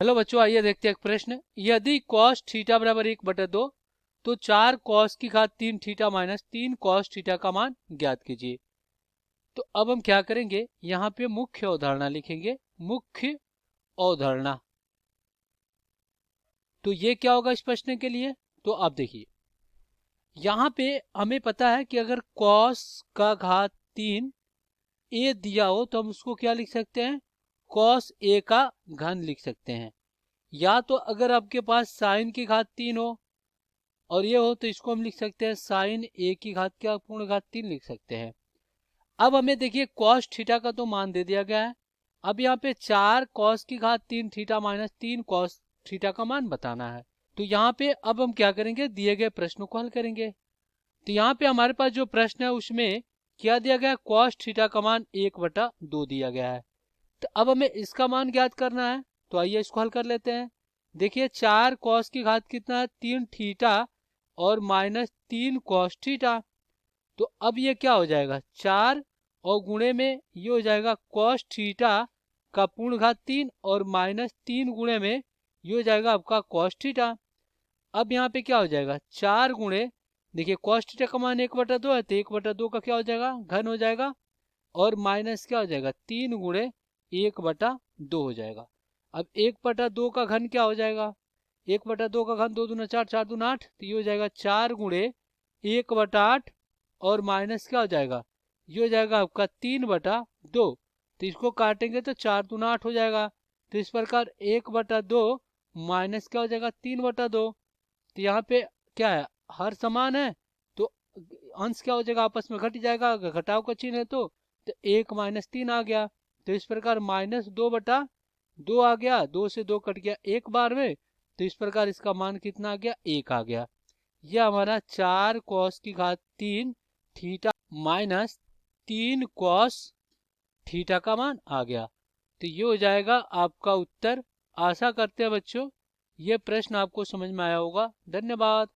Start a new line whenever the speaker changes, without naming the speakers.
Hello बच्चों, आइए देखते हैं एक प्रश्न। यदि cos थीटा बराबर 1/2 तो 4 cos की घात 3 थीटा माइनस 3 cos थीटा का मान ज्ञात कीजिए। तो अब हम क्या करेंगे, यहाँ पे मुख्य अवधारणा लिखेंगे। मुख्य अवधारणा, तो ये क्या होगा इस प्रश्न के लिए? तो आप देखिए, यहाँ पे हमें पता है कि अगर cos का घात 3 a दिया हो तो हम उसको क्या लिख सकते हैं, cos a का घन लिख सकते हैं। या तो अगर आपके पास साइन की घात 3 हो और ये हो तो इसको हम लिख सकते हैं साइन ए की घात क्या पूर्ण घात 3 लिख सकते हैं। अब हमें देखिए cos थीटा का तो मान दे दिया गया है। अब यहाँ पे 4 cos की घात 3 थीटा माइनस 3 cos थीटा का मान बताना है। तो यहाँ पे अब हम क्या करेंगे, दिए गए प्रश्नों को हल करेंगे। तो यहाँ पे हमारे पास जो प्रश्न है उसमें क्या दिया गया है, cos थीटा का मान 1/2 दिया गया है। तो अब हमें इसका मान ज्ञात करना है। तो आइए इसको हल कर लेते हैं। देखिए 4 cos की घात कितना है, 3 थीटा और माइनस 3 cos थीटा। तो अब ये क्या हो जाएगा, 4 और गुणे में ये हो जाएगा cos थीटा का पूर्ण घात 3 और माइनस 3 गुणे में ये हो जाएगा आपका cos थीटा। अब यहाँ पे क्या हो जाएगा, 4 गुणे, देखिए cos थीटा का मान 1/2 है तो 1/2 का क्या हो जाएगा, घन हो जाएगा। और माइनस क्या हो जाएगा, 3 गुणे 1/2 हो जाएगा। अब 1/2 का घन क्या हो जाएगा, 1/2 का घन 2 दूना 4, 4 दूना 8, तो ये हो जाएगा 4 गुणे 1/8 और माइनस क्या हो जाएगा, ये हो जाएगा आपका 3/2। तो इसको काटेंगे तो 4 दूना 8 हो जाएगा। तो इस प्रकार 1/2 माइनस क्या हो जाएगा 3/2। तो यहाँ पे क्या है, हर समान है तो अंश क्या हो जाएगा, आपस में घट जाएगा, घटाव का चिन्ह है तो 1 माइनस 3 आ गया। तो इस प्रकार -2/2 आ गया, 2 से 2 कट गया एक बार में। तो इस प्रकार इसका मान कितना आ गया, 1 आ गया। यह हमारा 4 cos की घात 3 थीटा माइनस 3 cos थीटा का मान आ गया। तो ये हो जाएगा आपका उत्तर। आशा करते हैं बच्चों ये प्रश्न आपको समझ में आया होगा। धन्यवाद।